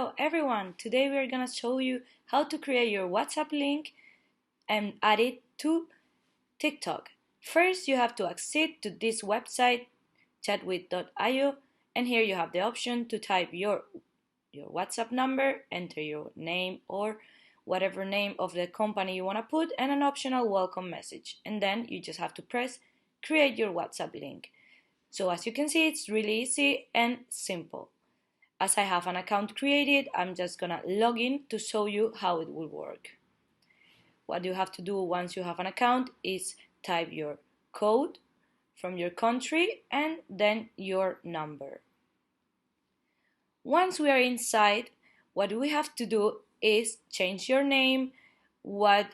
Hello everyone! Today we are gonna show you how to create your WhatsApp link and add it to TikTok. First, you have to accede to this website, chatwith.io, and here you have the option to type your WhatsApp number, enter your name or whatever name of the company you want to put, and an optional welcome message. And then you just have to press create your WhatsApp link. So as you can see, it's really easy and simple. As I have an account created, I'm just gonna log in to show you how it will work. What you have to do once you have an account is type your code from your country and then your number. Once we are inside, what we have to do is change your name, what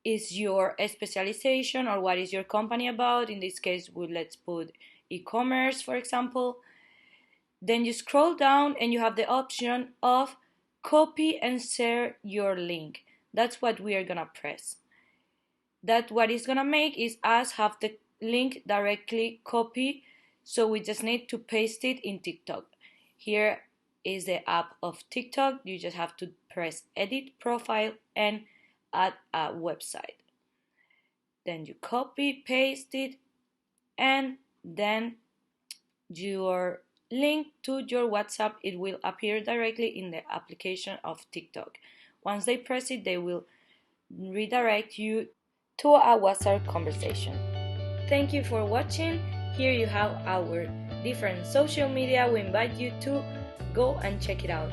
is your specialization or what is your company about. In this case, let's put e-commerce, for example. Then you scroll down and you have the option of copy and share your link. That's what we are gonna press. That what it's gonna make is us have the link directly copy, so we just need to paste it in TikTok. Here is the app of TikTok. You just have to press edit profile and add a website. Then you copy, paste it, and then your link to your WhatsApp, it will appear directly in the application of TikTok. Once they press it, they will redirect you to a WhatsApp conversation. Thank you for watching. Here you have our different social media. We invite you to go and check it out.